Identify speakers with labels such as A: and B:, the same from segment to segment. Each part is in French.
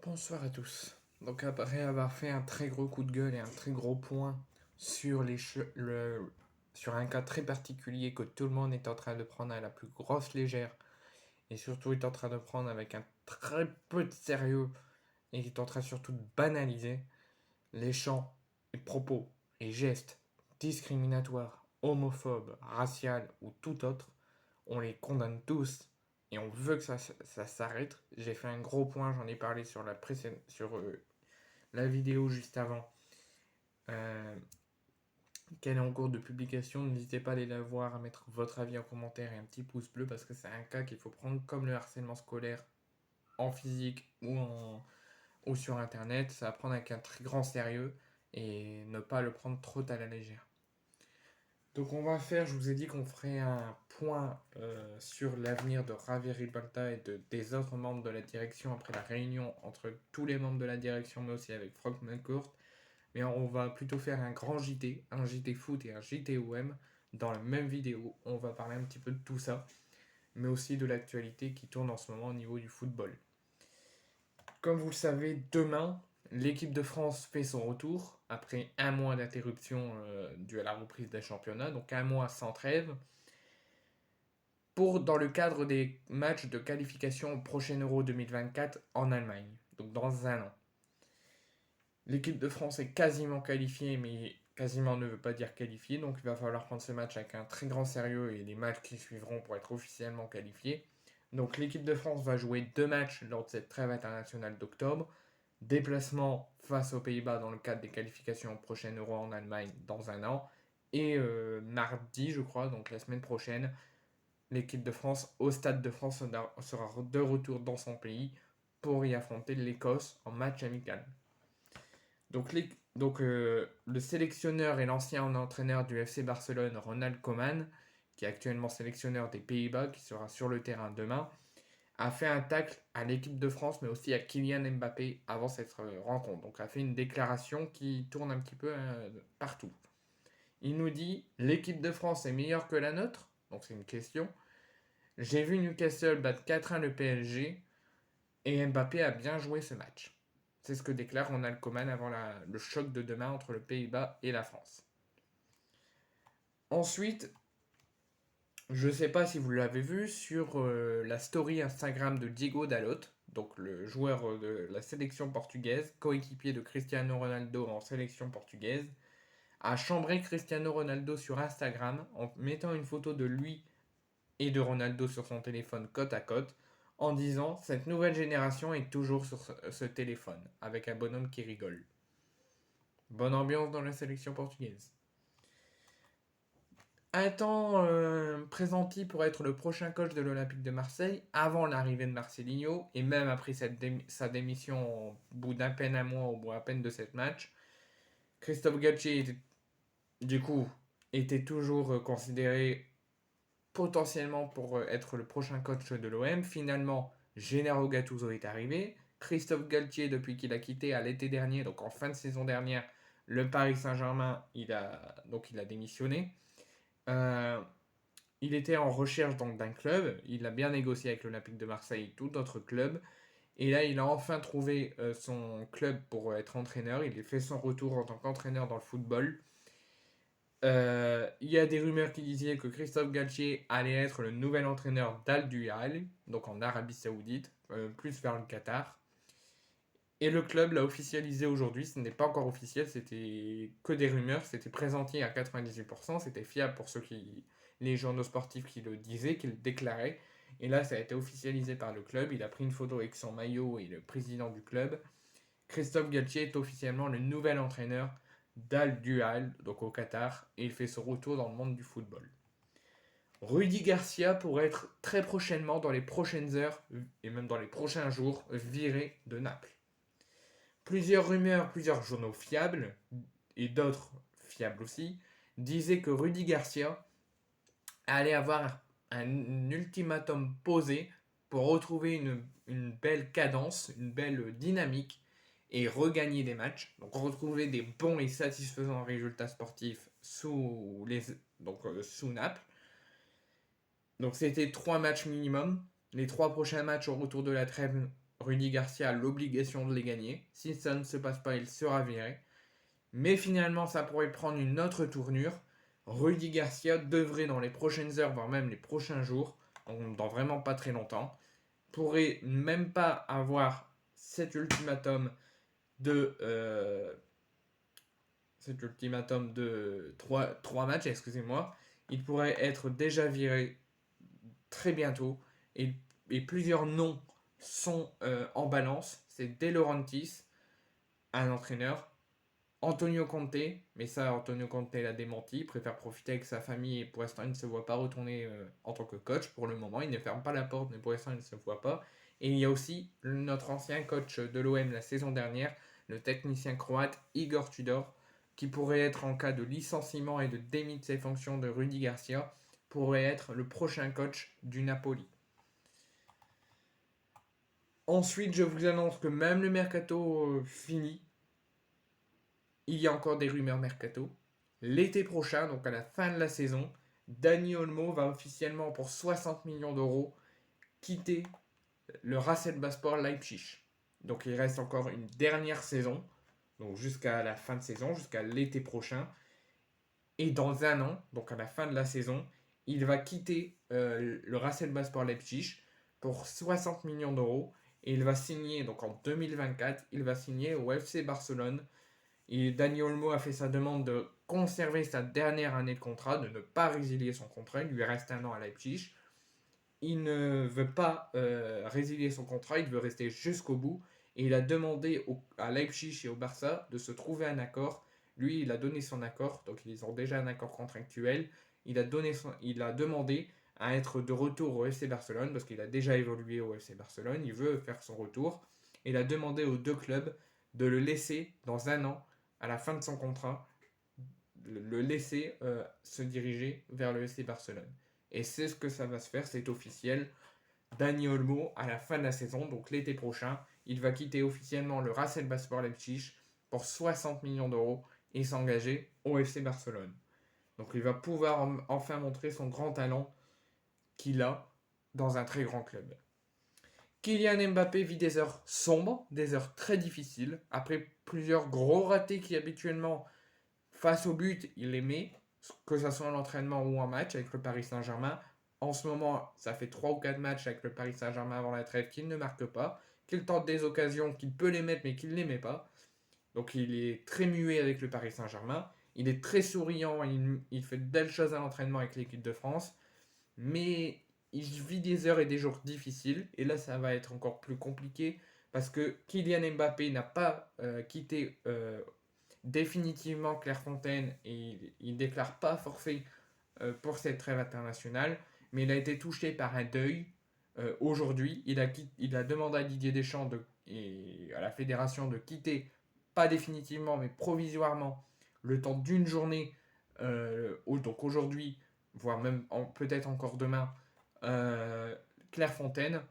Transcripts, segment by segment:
A: Bonsoir à tous. Donc après avoir fait un très gros coup de gueule et un très gros point sur sur un cas très particulier que tout le monde est en train de prendre à la plus grosse légère et surtout est en train de prendre avec un très peu de sérieux et est en train surtout de banaliser les chants et propos et gestes discriminatoires, homophobes, raciales ou tout autre, on les condamne tous et on veut que ça s'arrête. J'ai fait un gros point, j'en ai parlé sur la vidéo juste avant, euh, qu'elle est en cours de publication. N'hésitez pas à aller la voir, à mettre votre avis en commentaire et un petit pouce bleu parce que c'est un cas qu'il faut prendre comme le harcèlement scolaire en physique ou sur internet. Ça va prendre avec un très grand sérieux et ne pas le prendre trop à la légère. Donc on va faire, je vous ai dit qu'on ferait un point sur l'avenir de Javier Ribalta et des autres membres de la direction après la réunion entre tous les membres de la direction, mais aussi avec Franck McCourt. Mais on va plutôt faire un grand JT, un JT foot et un JT OM dans la même vidéo. On va parler un petit peu de tout ça, mais aussi de l'actualité qui tourne en ce moment au niveau du football. Comme vous le savez, demain, l'équipe de France fait son retour après un mois d'interruption due à la reprise des championnats, donc un mois sans trêve, dans le cadre des matchs de qualification au prochain Euro 2024 en Allemagne, donc dans un an. L'équipe de France est quasiment qualifiée, mais quasiment ne veut pas dire qualifiée, donc il va falloir prendre ce match avec un très grand sérieux et les matchs qui suivront pour être officiellement qualifiés. Donc l'équipe de France va jouer 2 matchs lors de cette trêve internationale d'octobre. Déplacement face aux Pays-Bas dans le cadre des qualifications au prochain Euro en Allemagne dans un an. Et mardi, je crois, donc la semaine prochaine, l'équipe de France au Stade de France sera de retour dans son pays pour y affronter l'Écosse en match amical. Donc, le sélectionneur et l'ancien entraîneur du FC Barcelone, Ronald Koeman, qui est actuellement sélectionneur des Pays-Bas, qui sera sur le terrain demain, a fait un tacle à l'équipe de France, mais aussi à Kylian Mbappé avant cette rencontre. Donc, a fait une déclaration qui tourne un petit peu partout. Il nous dit l'équipe de France est meilleure que la nôtre. Donc, c'est une question. J'ai vu Newcastle battre 4-1 le PSG et Mbappé a bien joué ce match. C'est ce que déclare Ronald Koeman avant le choc de demain entre le Pays-Bas et la France. Ensuite, je ne sais pas si vous l'avez vu sur la story Instagram de Diego Dalot, donc le joueur de la sélection portugaise, coéquipier de Cristiano Ronaldo en sélection portugaise, a chambré Cristiano Ronaldo sur Instagram en mettant une photo de lui et de Ronaldo sur son téléphone côte à côte en disant cette nouvelle génération est toujours sur ce téléphone avec un bonhomme qui rigole. Bonne ambiance dans la sélection portugaise. Un temps pressenti pour être le prochain coach de l'Olympique de Marseille avant l'arrivée de Marcelinho et même après sa démission au bout d'à peine un mois, au bout à peine de 7 matchs. Christophe Galtier, du coup, était toujours considéré potentiellement pour être le prochain coach de l'OM. Finalement, Gennaro Gattuso est arrivé. Christophe Galtier, depuis qu'il a quitté à l'été dernier, donc en fin de saison dernière, le Paris Saint-Germain, il a démissionné. Euh, il était en recherche donc d'un club. Il a bien négocié avec l'Olympique de Marseille et tout d'autres clubs. Et là, il a enfin trouvé son club pour être entraîneur. Il a fait son retour en tant qu'entraîneur dans le football. Il y a des rumeurs qui disaient que Christophe Galtier allait être le nouvel entraîneur d'Al Duhail, donc en Arabie Saoudite, plus vers le Qatar. Et le club l'a officialisé aujourd'hui, ce n'est pas encore officiel, c'était que des rumeurs, c'était présenté à 98%, c'était fiable pour les journaux sportifs qui le disaient, qui le déclaraient. Et là, ça a été officialisé par le club, il a pris une photo avec son maillot et le président du club. Christophe Galtier est officiellement le nouvel entraîneur d'Al Duhail, donc au Qatar, et il fait son retour dans le monde du football. Rudy Garcia pourrait être très prochainement, dans les prochaines heures, et même dans les prochains jours, viré de Naples. Plusieurs rumeurs, plusieurs journaux fiables, et d'autres fiables aussi, disaient que Rudy Garcia allait avoir un ultimatum posé pour retrouver une belle cadence, une belle dynamique et regagner des matchs. Donc retrouver des bons et satisfaisants résultats sportifs sous Naples. Donc c'était 3 matchs minimum. Les 3 prochains matchs au retour de la trêve Rudy Garcia a l'obligation de les gagner. Si ça ne se passe pas, il sera viré. Mais finalement, ça pourrait prendre une autre tournure. Rudy Garcia devrait dans les prochaines heures, voire même les prochains jours, donc dans vraiment pas très longtemps, pourrait même pas avoir cet ultimatum de 3 matchs, excusez-moi. Il pourrait être déjà viré très bientôt et plusieurs noms sont en balance. C'est De Laurentiis, un entraîneur, Antonio Conte, mais ça, Antonio Conte l'a démenti, il préfère profiter avec sa famille et pour l'instant, il ne se voit pas retourner en tant que coach. Pour le moment, il ne ferme pas la porte, mais pour l'instant, il ne se voit pas. Et il y a aussi notre ancien coach de l'OM la saison dernière, le technicien croate Igor Tudor, qui pourrait être en cas de licenciement et de démis de ses fonctions de Rudy Garcia, pourrait être le prochain coach du Napoli. Ensuite, je vous annonce que même le mercato fini, il y a encore des rumeurs mercato. L'été prochain, donc à la fin de la saison, Dani Olmo va officiellement pour 60 millions d'euros quitter le Rasenballspor Leipzig. Donc il reste encore une dernière saison, donc jusqu'à la fin de saison, jusqu'à l'été prochain. Et dans un an, donc à la fin de la saison, il va quitter le Rasenballspor Leipzig pour 60 millions d'euros. Et il va signer, donc en 2024, il va signer au FC Barcelone. Et Dani Olmo a fait sa demande de conserver sa dernière année de contrat, de ne pas résilier son contrat. Il lui reste un an à Leipzig. Il ne veut pas résilier son contrat, il veut rester jusqu'au bout. Et il a demandé à Leipzig et au Barça de se trouver un accord. Lui, il a donné son accord, donc ils ont déjà un accord contractuel. Il a demandé à être de retour au FC Barcelone, parce qu'il a déjà évolué au FC Barcelone, il veut faire son retour. Il a demandé aux deux clubs de le laisser dans un an, à la fin de son contrat, le laisser se diriger vers le FC Barcelone. Et c'est ce que ça va se faire, c'est officiel. Dani Olmo, à la fin de la saison, donc l'été prochain, il va quitter officiellement le Rasenballspor Leipzig pour 60 millions d'euros et s'engager au FC Barcelone. Donc il va pouvoir enfin montrer son grand talent qu'il a dans un très grand club. Kylian Mbappé vit des heures sombres, des heures très difficiles, après plusieurs gros ratés qui habituellement, face au but, il les met, que ce soit en entraînement ou en match avec le Paris Saint-Germain. En ce moment, ça fait 3 ou 4 matchs avec le Paris Saint-Germain avant la trêve qu'il ne marque pas, qu'il tente des occasions, qu'il peut les mettre mais qu'il ne les met pas. Donc il est très muet avec le Paris Saint-Germain. Il est très souriant, il fait de belles choses à l'entraînement avec l'équipe de France. Mais il vit des heures et des jours difficiles. Et là, ça va être encore plus compliqué parce que Kylian Mbappé n'a pas quitté définitivement Clairefontaine et il ne déclare pas forfait pour cette trêve internationale. Mais il a été touché par un deuil aujourd'hui. Il a demandé à Didier Deschamps et à la fédération de quitter, pas définitivement, mais provisoirement, le temps d'une journée. Donc aujourd'hui, voire même peut-être encore demain, Clairefontaine.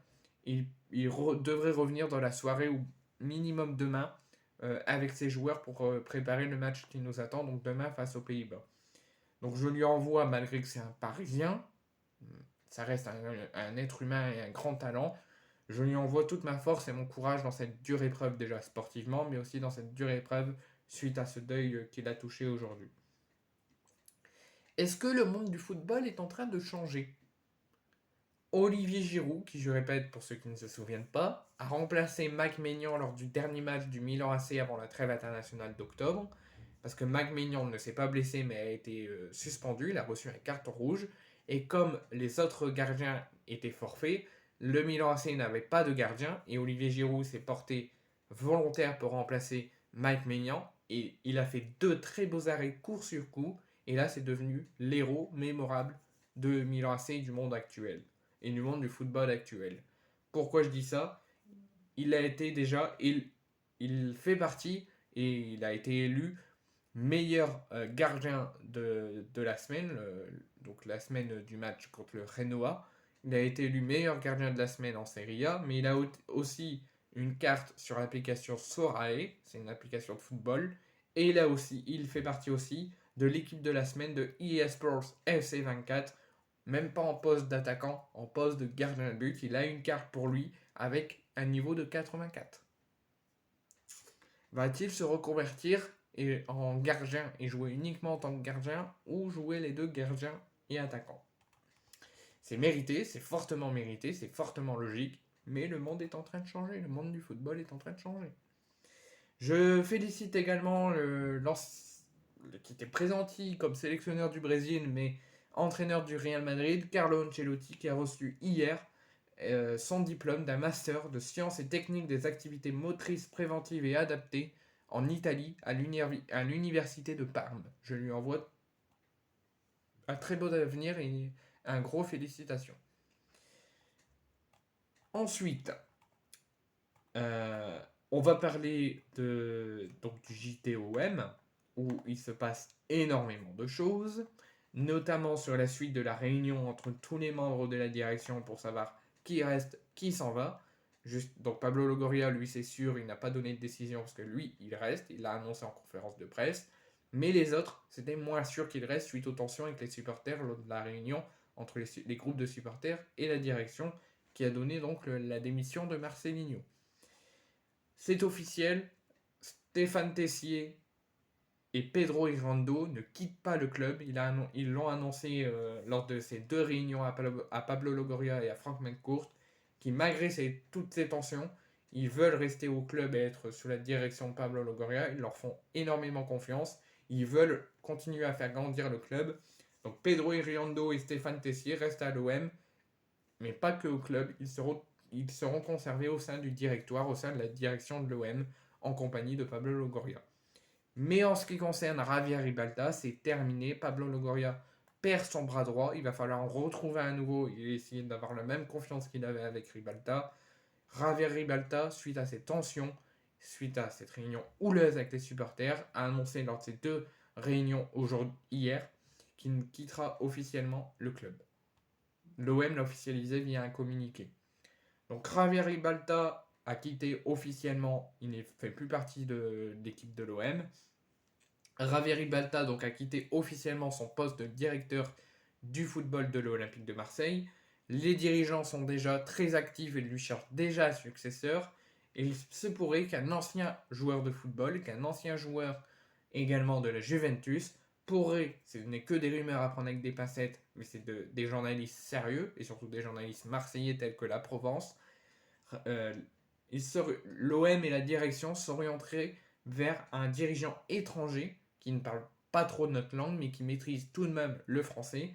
A: Il devrait revenir dans la soirée ou minimum demain avec ses joueurs pour préparer le match qui nous attend, donc demain face aux Pays-Bas. Donc je lui envoie, malgré que c'est un Parisien, ça reste un être humain et un grand talent, je lui envoie toute ma force et mon courage dans cette dure épreuve déjà sportivement, mais aussi dans cette dure épreuve suite à ce deuil qu'il a touché aujourd'hui. Est-ce que le monde du football est en train de changer? Olivier Giroud, qui je répète pour ceux qui ne se souviennent pas, a remplacé Mike Maignan lors du dernier match du Milan AC avant la trêve internationale d'octobre, parce que Mike Maignan ne s'est pas blessé mais a été suspendu, il a reçu un carton rouge, et comme les autres gardiens étaient forfaits, le Milan AC n'avait pas de gardien, et Olivier Giroud s'est porté volontaire pour remplacer Mike Maignan, et il a fait 2 très beaux arrêts coup sur coup, et là c'est devenu l'héros mémorable de Milan AC et du monde actuel et du monde du football actuel. Pourquoi je dis ça? Il a été déjà, il fait partie et il a été élu meilleur gardien de la semaine, donc la semaine du match contre le Genoa. Il a été élu meilleur gardien de la semaine en Serie A, mais il a aussi une carte sur l'application Sorae, c'est une application de football, et il fait partie aussi de l'équipe de la semaine de EA Sports FC24, même pas en poste d'attaquant, en poste de gardien de but. Il a une carte pour lui avec un niveau de 84. Va-t-il se reconvertir en gardien et jouer uniquement en tant que gardien ou jouer les deux gardiens et attaquants? C'est mérité, c'est fortement logique, mais le monde est en train de changer, le monde du football est en train de changer. Je félicite également qui était présenté comme sélectionneur du Brésil, mais entraîneur du Real Madrid, Carlo Ancelotti, qui a reçu hier son diplôme d'un master de sciences et techniques des activités motrices préventives et adaptées en Italie, à l'université de Parme. Je lui envoie un très beau avenir et un gros félicitations. Ensuite, on va parler donc du JTOM, où il se passe énormément de choses, notamment sur la suite de la réunion entre tous les membres de la direction pour savoir qui reste, qui s'en va. Donc Pablo Longoria, lui c'est sûr, il n'a pas donné de décision parce que lui, il reste, il l'a annoncé en conférence de presse. Mais les autres, c'était moins sûr qu'il reste suite aux tensions avec les supporters lors de la réunion entre les groupes de supporters et la direction qui a donné donc la démission de Marcelinho. C'est officiel, Stéphane Tessier et Pedro Irando ne quittent pas le club. Ils l'ont annoncé lors de ces deux réunions à Pablo Longoria et à Frank McCourt, qui malgré toutes ces tensions, ils veulent rester au club et être sous la direction de Pablo Longoria. Ils leur font énormément confiance. Ils veulent continuer à faire grandir le club. Donc Pedro Irando et Stéphane Tessier restent à l'OM, mais pas que au club. Ils seront conservés au sein du directoire, au sein de la direction de l'OM, en compagnie de Pablo Longoria. Mais en ce qui concerne Javier Ribalta, c'est terminé. Pablo Longoria perd son bras droit. Il va falloir en retrouver un nouveau et essayer d'avoir la même confiance qu'il avait avec Ribalta. Javier Ribalta, suite à ces tensions, suite à cette réunion houleuse avec les supporters, a annoncé lors de ces deux réunions hier qu'il quittera officiellement le club. L'OM l'a officialisé via un communiqué. Donc Javier Ribalta a quitté officiellement, il ne fait plus partie de l'équipe de l'OM. Javier Ribalta donc a quitté officiellement son poste de directeur du football de l'Olympique de Marseille. Les dirigeants sont déjà très actifs et lui cherchent déjà un successeur. Et il se pourrait qu'un ancien joueur de football, qu'un ancien joueur également de la Juventus, pourrait, ce n'est que des rumeurs à prendre avec des pincettes, mais c'est des journalistes sérieux, et surtout des journalistes marseillais tels que La Provence, l'OM et la direction s'orienteraient vers un dirigeant étranger qui ne parle pas trop de notre langue, mais qui maîtrise tout de même le français.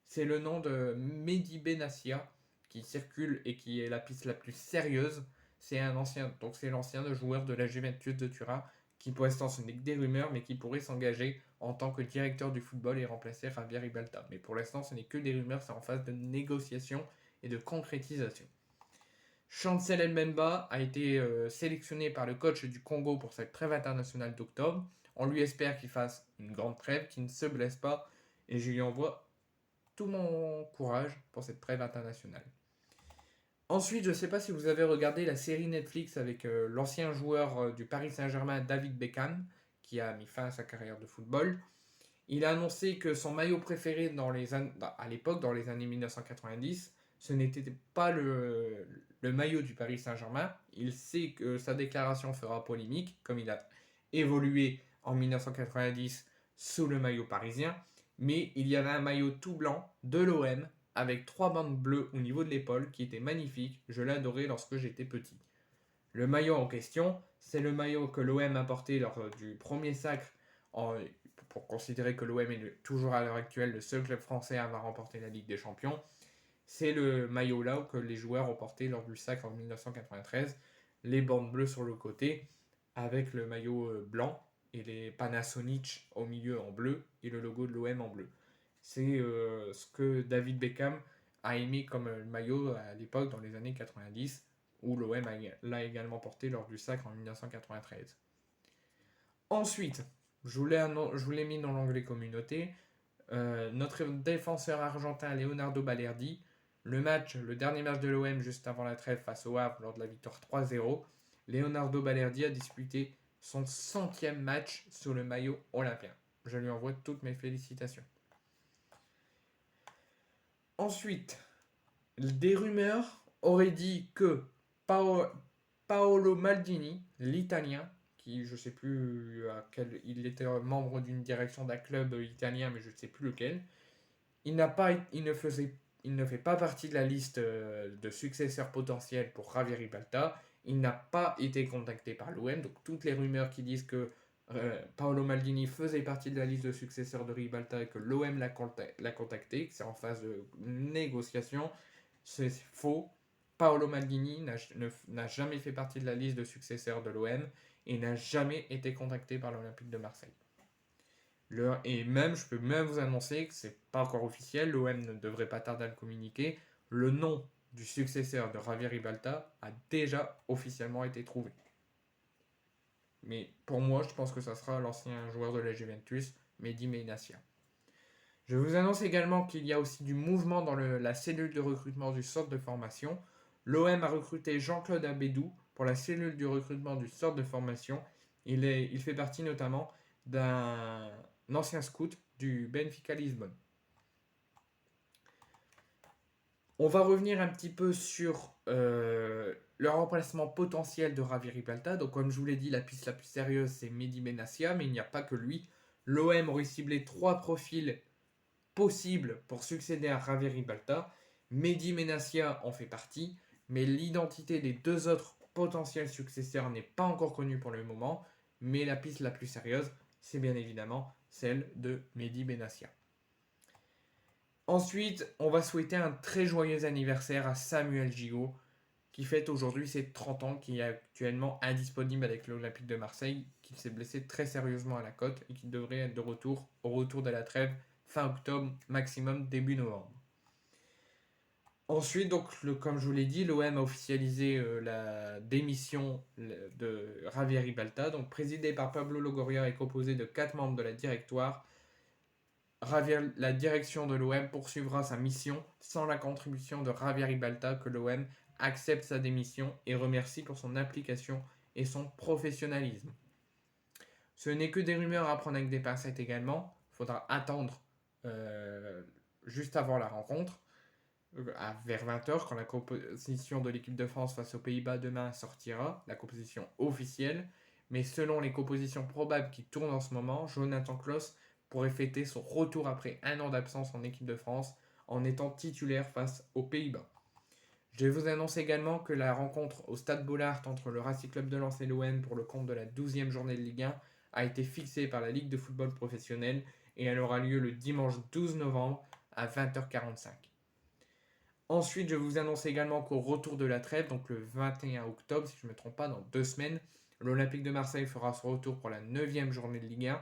A: C'est le nom de Mehdi Benassia qui circule et qui est la piste la plus sérieuse. C'est l'ancien joueur de la Juventus de Turin qui pour l'instant ce n'est que des rumeurs, mais qui pourrait s'engager en tant que directeur du football et remplacer Javier Ribalta. Mais pour l'instant ce n'est que des rumeurs, c'est en phase de négociation et de concrétisation. Chancel Mbemba a été sélectionné par le coach du Congo pour cette trêve internationale d'octobre. On lui espère qu'il fasse une grande trêve, qu'il ne se blesse pas, et je lui envoie tout mon courage pour cette trêve internationale. Ensuite, je ne sais pas si vous avez regardé la série Netflix avec l'ancien joueur du Paris Saint-Germain, David Beckham, qui a mis fin à sa carrière de football. Il a annoncé que son maillot préféré à l'époque, dans les années 1990, ce n'était pas le maillot du Paris Saint-Germain. Il sait que sa déclaration fera polémique, comme il a évolué en 1990 sous le maillot parisien. Mais il y avait un maillot tout blanc de l'OM avec 3 bandes bleues au niveau de l'épaule qui était magnifique. Je l'adorais lorsque j'étais petit. Le maillot en question, c'est le maillot que l'OM a porté lors du premier sacre pour considérer que l'OM est toujours à l'heure actuelle le seul club français à avoir remporté la Ligue des Champions. C'est le maillot là que les joueurs ont porté lors du sacre en 1993. Les bandes bleues sur le côté avec le maillot blanc et les Panasonic au milieu en bleu et le logo de l'OM en bleu. C'est ce que David Beckham a aimé comme maillot à l'époque dans les années 90 où l'OM l'a également porté lors du sacre en 1993. Ensuite, je vous l'ai mis dans l'onglet communauté, notre défenseur argentin Leonardo Balerdi, le dernier match de l'OM juste avant la trêve face au Havre lors de la victoire 3-0, Leonardo Balerdi a disputé son 100e match sous le maillot olympien. Je lui envoie toutes mes félicitations. Ensuite, des rumeurs auraient dit que Pao- Paolo Maldini, l'Italien, qui je sais plus il était membre d'une direction d'un club italien, mais je ne sais plus lequel. Il n'a pas, il ne faisait, il ne fait pas partie de la liste de successeurs potentiels pour Javier Ribalta. Il n'a pas été contacté par l'OM, donc toutes les rumeurs qui disent que Paolo Maldini faisait partie de la liste de successeurs de Ribalta et que l'OM l'a contacté, que c'est en phase de négociation, c'est faux. Paolo Maldini n'a jamais fait partie de la liste de successeurs de l'OM et n'a jamais été contacté par l'Olympique de Marseille. Et même, je peux même vous annoncer que c'est pas encore officiel, l'OM ne devrait pas tarder à le communiquer. Le nom du successeur de Javier Ribalta a déjà officiellement été trouvé. Mais pour moi, je pense que ça sera l'ancien joueur de la Juventus, Mehdi Menacia. Je vous annonce également qu'il y a aussi du mouvement dans la cellule de recrutement du centre de formation. L'OM a recruté Jean-Claude Abédou pour la cellule du recrutement du centre de formation. Il fait partie notamment d'un ancien scout du Benfica Lisbonne. On va revenir un petit peu sur le remplacement potentiel de Javier Ribalta. Donc, comme je vous l'ai dit, la piste la plus sérieuse, c'est Mehdi Benassia, mais il n'y a pas que lui. L'OM aurait ciblé 3 profils possibles pour succéder à Javier Ribalta. Mehdi Benassia en fait partie, mais l'identité des 2 autres potentiels successeurs n'est pas encore connue pour le moment. Mais la piste la plus sérieuse, c'est bien évidemment celle de Mehdi Benassia. Ensuite, on va souhaiter un très joyeux anniversaire à Samuel Gigot, qui fête aujourd'hui ses 30 ans, qui est actuellement indisponible avec l'Olympique de Marseille, qui s'est blessé très sérieusement à la côte et qui devrait être de retour au retour de la trêve fin octobre, maximum début novembre. Ensuite, donc, comme je vous l'ai dit, l'OM a officialisé la démission de Javier Ribalta, donc présidé par Pablo Longoria et composé de 4 membres de la directoire. La direction de l'OM poursuivra sa mission sans la contribution de Javier Ribalta, que l'OM accepte sa démission et remercie pour son implication et son professionnalisme. Ce n'est que des rumeurs à prendre avec des pincettes également. Il faudra attendre juste avant la rencontre, vers 20h, quand la composition de l'équipe de France face aux Pays-Bas demain sortira, la composition officielle. Mais selon les compositions probables qui tournent en ce moment, Jonathan Klaus pourrait fêter son retour après 1 an d'absence en équipe de France en étant titulaire face aux Pays-Bas. Je vous annonce également que la rencontre au Stade Bollaert entre le Racing Club de Lens et l'OM pour le compte de la 12e journée de Ligue 1 a été fixée par la Ligue de football professionnel et elle aura lieu le dimanche 12 novembre à 20h45. Ensuite, je vous annonce également qu'au retour de la trêve, donc le 21 octobre, si je ne me trompe pas, dans 2 semaines, l'Olympique de Marseille fera son retour pour la 9e journée de Ligue 1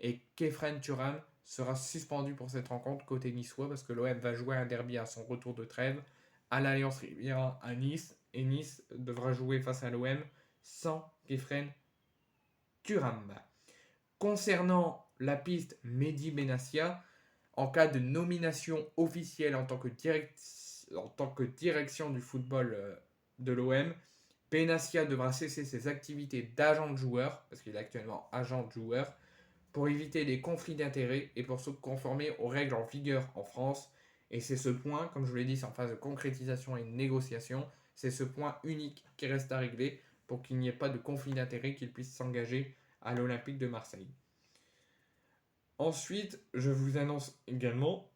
A: et Kefren Turam sera suspendu pour cette rencontre côté niçois parce que l'OM va jouer un derby à son retour de trêve à l'Alliance Riviera à Nice et Nice devra jouer face à l'OM sans Kefren Turam. Concernant la piste Mehdi Benassia, en cas de nomination officielle en tant que direction du football de l'OM, Benassia devra cesser ses activités d'agent de joueur, parce qu'il est actuellement agent de joueur, pour éviter les conflits d'intérêts et pour se conformer aux règles en vigueur en France. Et c'est ce point, comme je vous l'ai dit, c'est en phase de concrétisation et de négociation, c'est ce point unique qui reste à régler pour qu'il n'y ait pas de conflit d'intérêts qu'il puisse s'engager à l'Olympique de Marseille. Ensuite, je vous annonce également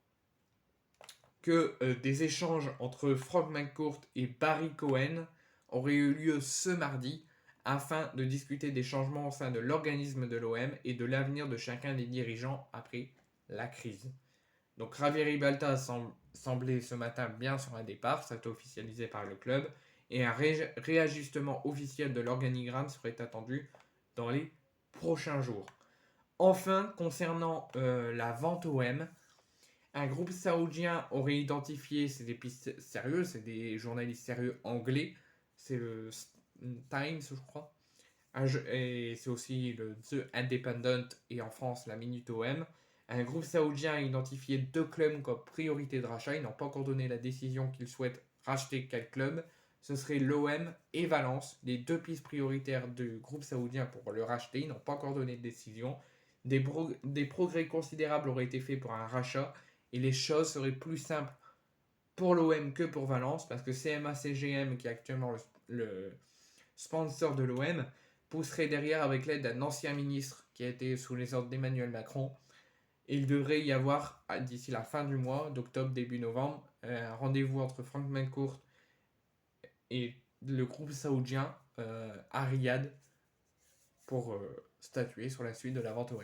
A: que des échanges entre Frank McCourt et Barry Cohen auraient eu lieu ce mardi afin de discuter des changements au sein de l'organisme de l'OM et de l'avenir de chacun des dirigeants après la crise. Donc Javier Ribalta semblait ce matin bien sur un départ, ça a été officialisé par le club, et un réajustement officiel de l'organigramme serait attendu dans les prochains jours. Enfin, concernant la vente OM, un groupe saoudien aurait identifié, c'est des pistes sérieuses, c'est des journalistes sérieux anglais, c'est le Times, je crois, et c'est aussi le The Independent et en France la Minute OM. Un groupe saoudien a identifié 2 clubs comme priorité de rachat. Ils n'ont pas encore donné la décision qu'ils souhaitent racheter quel club. Ce serait l'OM et Valence, les 2 pistes prioritaires du groupe saoudien pour le racheter. Ils n'ont pas encore donné de décision. Des progrès considérables auraient été faits pour un rachat et les choses seraient plus simples pour l'OM que pour Valence parce que CMA-CGM, qui est actuellement le sponsor de l'OM, pousserait derrière avec l'aide d'un ancien ministre qui a été sous les ordres d'Emmanuel Macron. Et il devrait y avoir, d'ici la fin du mois, d'octobre, début novembre, un rendez-vous entre Frank McCourt et le groupe saoudien à Riyad pour statuer sur la suite de la vente OM.